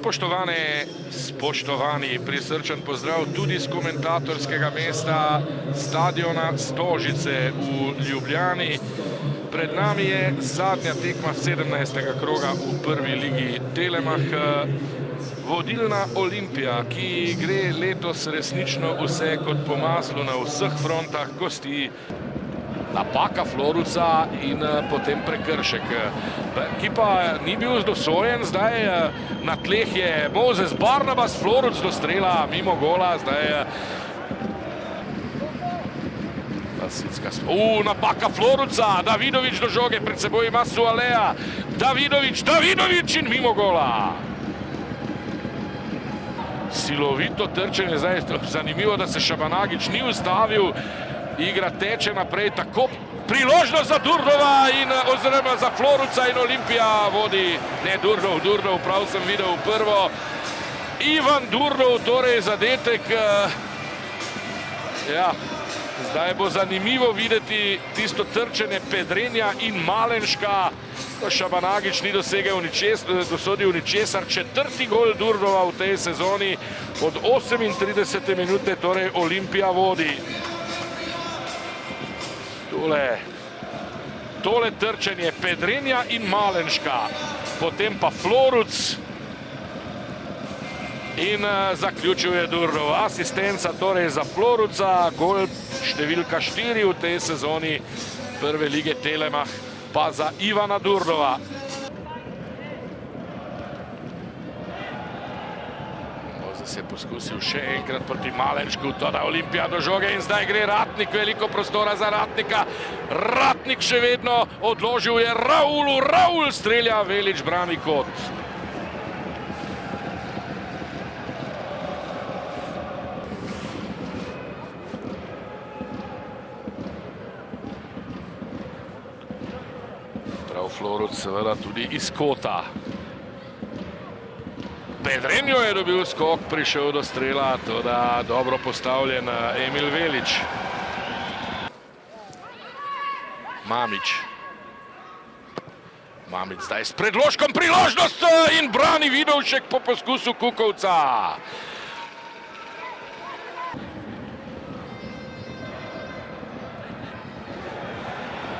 Spoštovane, spoštovani, prisrčen pozdrav tudi z komentatorskega mesta stadiona Stožice v Ljubljani. Pred nami je zadnja tekma 17. kroga v prvi ligi Telemach. Vodilna Olimpija, ki gre letos resnično vse kot po maslu na vseh frontah, gosti napaka Floruca in potem prekršek. Ki pa ni bil dosojen, zdaj na tleh je Moses Barnabas, Floruc do strela mimo gola, zdaj napaka Floruca, Davidovič do žoge, pred seboj ima Sualeja, Davidovič in mimo gola. Silovito trčenje, zdaj zanimivo, da se Šabanagič ni ustavil, igra teče naprej, tako priložnost za Durnova oziroma za Floruca in Olimpija vodi, ne Durnov, prav sem videl prvo. Ivan Durnov, torej zadetek. Ja, zdaj bo zanimivo videti tisto trčenje Pedrenja in Malenška. Šabanagič ni dosodil ničesar, četrti gol Durnova v tej sezoni, od 38. minute, torej Olimpija vodi. Tole trčenje Pedrenja in Malenška, potem pa Floruc in zaključil je Durnov. Asistenca torej za Floruca, gol številka 4 v tej sezoni prve lige Telemach pa za Ivana Durnova. Se je poskusil še enkrat proti Malenšku, toda Olimpija do žoge in zdaj gre Ratnik, veliko prostora za Ratnika. Ratnik še vedno odložil je Raulu, Raul strelja, Velič brani kot. Prav Floruc seveda tudi iz kota. Pedrenjo je dobil skok, prišel do strela, toda dobro postavljen Emil Velič. Mamić zdaj s predložkom, priložnost in brani Vidovšek po poskusu Kukovca.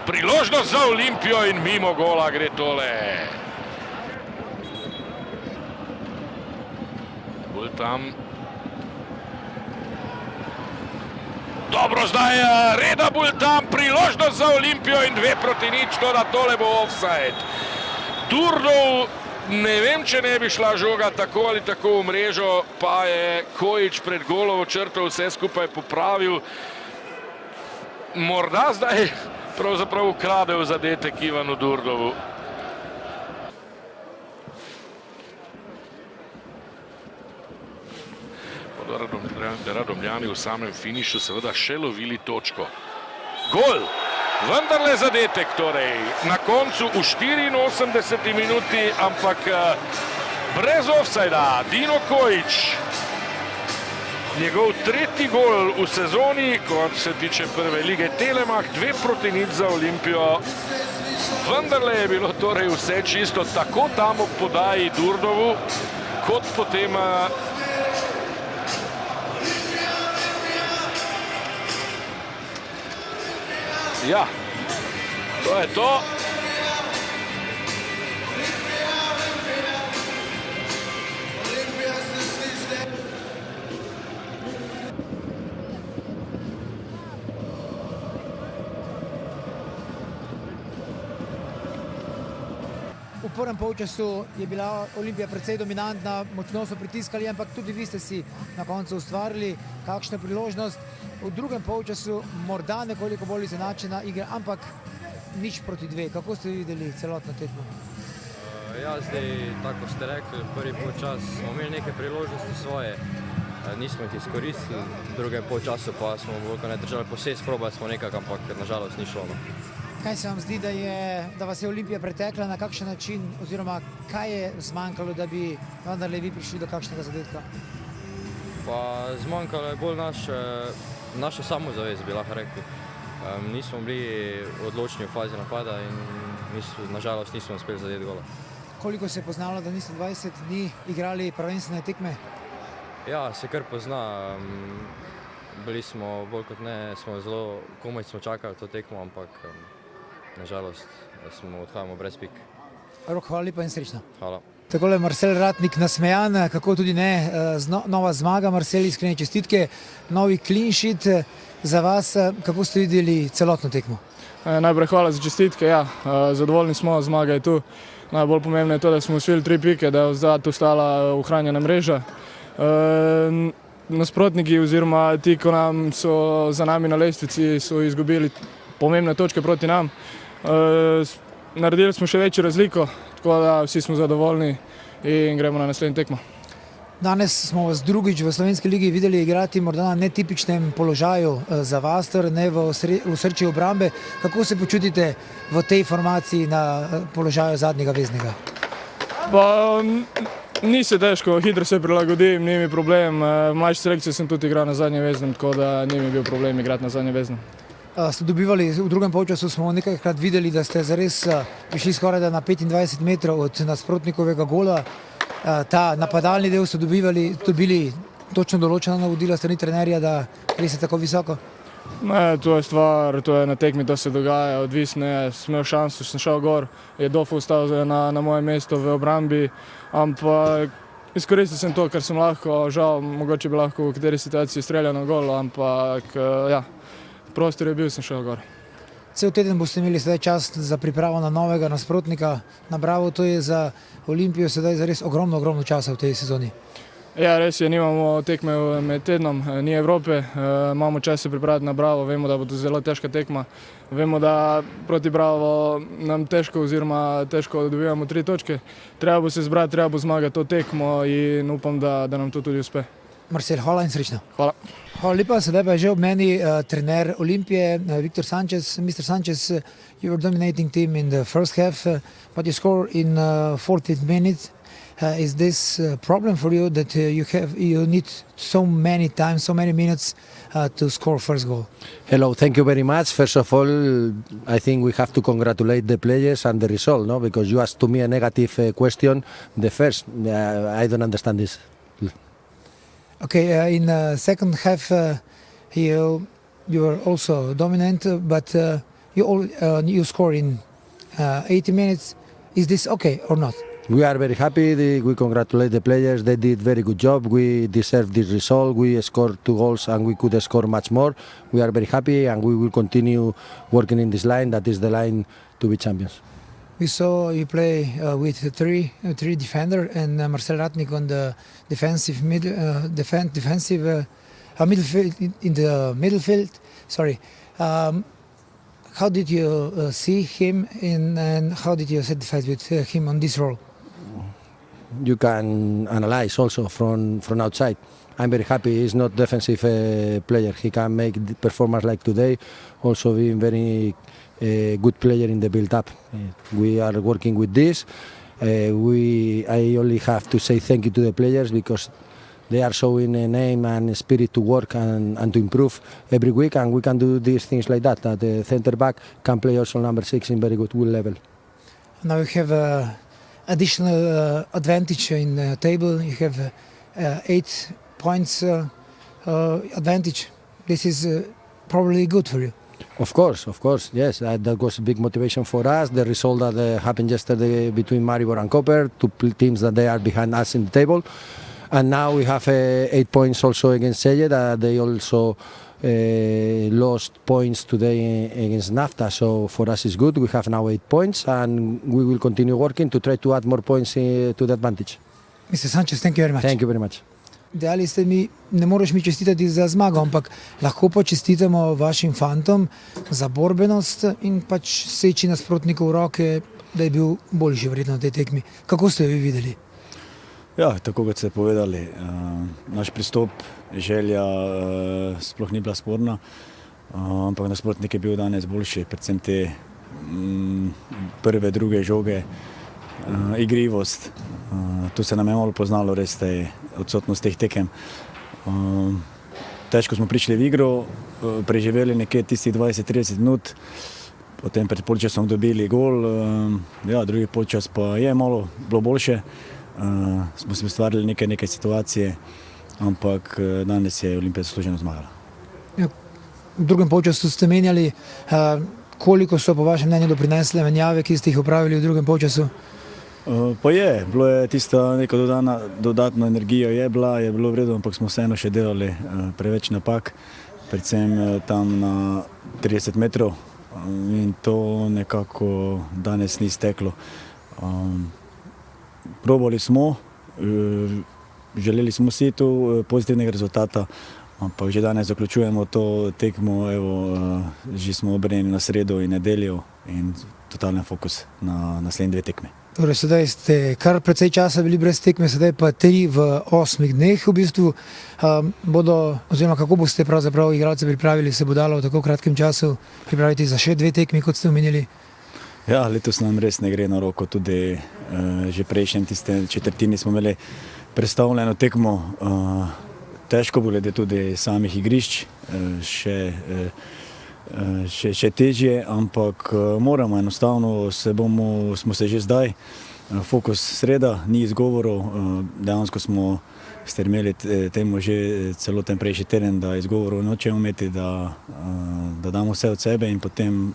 Priložnost za Olimpijo in mimo gola gre tole. Tam. Dobro, zdaj Reda Bultam, priložnost za Olimpijo in 2-0, toda tole bo offside. Durnov, ne vem, če ne bi šla žoga tako ali tako v mrežo, pa je Kojič pred golovo črto vse skupaj popravil. Morda zdaj pravzaprav ukradel zadetek Ivanu Durnovu. Radomljani v samem finišu seveda še lovili točko. Gol! Vendarle zadetek torej. Na koncu v 84. minuti, ampak brez ofsajda. Dino Kojič. Njegov tretji gol v sezoni, kot se tiče prve lige Telemach, 2-0 za Olimpijo. Vendarle je bilo torej vse čisto tako tam ob podaji Durnovu, kot potem ja, to je to. V prvem polčasu je bila Olimpija precej dominantna, močno so pritiskali, ampak tudi vi ste si na koncu ustvarili kakšno priložnost. V drugem polčasu morda nekoliko bolj izenačena igra, ampak 0-2. Kako ste videli celotno tekmo? Ja, zdaj, tako ste rekli, prvi polčas smo imeli neke priložnosti svoje, nismo jih izkoristili, v drugem polčasu pa smo ne držali posest, probali smo nekak, ampak nažalost ni šlo. Kaj se vam zdi, da vas je Olimpija pretekla, na kakšen način, oziroma kaj je zmanjkalo, da bi vendarle vi prišli do kakšnega zadetka? Pa zmanjkalo je bolj naša samozavest, bi lahko rekli. Nismo bili odločni v fazi napada in nažalost nismo uspeli zadeti gola. Koliko se je poznalo, da niste 20 dni igrali prvenstvene tekme? Ja, se kar pozna. Bili smo, bolj kot ne, komaj smo čakali to tekmo, ampak nažalost smo odhajamo brez pik. Rok, hvala lepa in srečno. Hvala. Takole Marcel Ratnik nasmejan, kako tudi ne, nova zmaga, Marcel, iskrene čestitke, novi clean sheet za vas, kako ste videli celotno tekmo? Najprej hvala za čestitke, ja, zadovoljni smo, zmaga je tu. Najbolj pomembno je to, da smo osvojili 3 pike, da je vzad ostala ohranjena mreža. Nasprotniki oziroma ti, ko nam so za nami na lestvici, so izgubili pomembne točke proti nam. Naredili smo še večjo razliko, tako da vsi smo zadovoljni in gremo na naslednjo tekmo. Danes smo vas drugič v Slovenski ligi videli igrati morda na netipičnem položaju za vas, ne v osrčju obrambe. Kako se počutite v tej formaciji na položaju zadnjega veznega? Pa ni se težko, hitro se prilagodim, ni mi problem. V mlajši selekciji sem tudi igral na zadnjem veznem, tako da ni mi bil problem igrati na zadnjem veznem. Ste dobivali, v drugem polčasu smo nekajkrat videli, da ste zares prišli skoraj na 25 metrov od nasprotnikovega gola. Ta napadalni del ste dobili točno določena navodila strani trenerja, da res je tako visoko? Ne, to je stvar, to je na tekmi, to se dogaja, odvisno je, sem imel šanso, sem šel gor, je Dofo ostal na moje mesto v obrambi, ampak izkoristil sem to, kar sem lahko, žal, mogoče bi lahko v kateri situaciji streljal na gol, ampak ja, prostor je bil, sem šel gor. Cel teden boste imeli sedaj čas za pripravo na novega nasprotnika na Bravo, to je za Olimpijo sedaj zares ogromno časa v tej sezoni. Ja, res je, nimamo tekme med tednom, ni Evrope, imamo čas se pripraviti na Bravo, vemo, da bo to zelo težka tekma, vemo, da proti Bravo nam težko dobivamo 3 točke, treba bo se zbrati, treba bo zmagati to tekmo in upam, da nam to tudi uspe. Marcel, hvala in srečno. Hvala. Hvala lepa, sedaj pa je že ob meni trener Olimpije, Viktor Sanchez. Mr. Sanchez, you were dominating team in the first half, but you score in 40 minutes. Is this a problem for you that you need so many times, so many minutes to score first goal? Hello, thank you very much. First of all, I think we have to congratulate the players and the result, no? Because you asked to me a negative question. The first, I don't understand this. Okay, in the second half, you were also dominant, but you score in 80 minutes. Is this okay or not? We are very happy. We congratulate the players. They did very good job. We deserve this result. We scored 2 goals and we could score much more. We are very happy and we will continue working in this line. That is the line to be champions. We saw you play with three defenders and Marcel Ratnik on the defensive midfield in the midfield. Sorry. How did you see him and how did you satisfied with him on this role? You can analyze also from outside. I'm very happy. He's not defensive player. He can make the performance like today. Also being very good player in the build-up. We are working with this. I only have to say thank you to the players because they are showing an aim and spirit to work and to improve every week, and we can do these things like that. That the centre back can play also number 6 in very good level. Now you have additional advantage in the table. You have 8 points advantage. This is probably good for you. Of course, yes. That was a big motivation for us. The result that happened yesterday between Maribor and Koper, 2 teams that they are behind us in the table. And now we have 8 points also against Seye, that they also lost points today against NAFTA. So for us it's good. We have now 8 points and we will continue working to try to add more points to the advantage. Mr. Sanchez, thank you very much. Thank you very much. Dejali ste mi, ne moreš mi čestitati za zmago, ampak lahko pa čestitamo vašim fantom za borbenost in pač seči nasprotnikov v roke, da je bil boljši verjetno v tej tekmi. Kako ste jo vi videli? Ja, tako kot ste povedali, naš pristop, želja sploh ni bila sporna, ampak nasprotnik je bil danes boljši, predvsem te prve, druge žoge, igrivost. To se nam je malo poznalo, res te odsotnost teh tekem. Težko smo prišli v igro, preživeli nekje tistih 20-30 minut. Potem pred polčasom dobili gol, ja, drugi polčas pa je malo bilo boljše. Smo si ustvarili nekaj situacije, ampak danes je Olimpija zasluženo zmagala. Ja, v drugem polčasu ste menjali, koliko so po vašem mnenju doprinesle menjave, ki ste jih opravili v drugem polčasu? Pa je, bilo je tista neka dodatna energija je bilo v redu, ampak smo vseeno še delali preveč napak, predvsem tam na 30 metrov in to nekako danes ni steklo. Probali smo, želeli smo si tu pozitivnega rezultata, ampak že danes zaključujemo to tekmo, evo, že smo obrnjeni na sredo in nedeljo in totalen fokus na naslednji 2 tekmi. Torej, sedaj ste kar precej časa bili brez tekme, sedaj pa 3 v 8 dneh v bistvu. Kako boste pravzaprav igralce pripravili, se bo dalo v tako kratkem času pripraviti za še 2 tekmi, kot ste omenili? Ja, letos nam res ne gre na roko, tudi že prejšnjem tiste četrtini smo imeli predstavljeno tekmo, težko bo glede tudi samih igrišč, še težje, ampak moramo enostavno, smo se že zdaj, fokus sreda, ni izgovorov, dejansko smo stremeli temu že celoten prejšnji teden, da izgovorov nočemo imeti, da damo vse od sebe in potem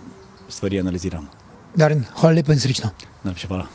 stvari analiziramo. Darin, hvala lepa in srečno. Najlepša hvala.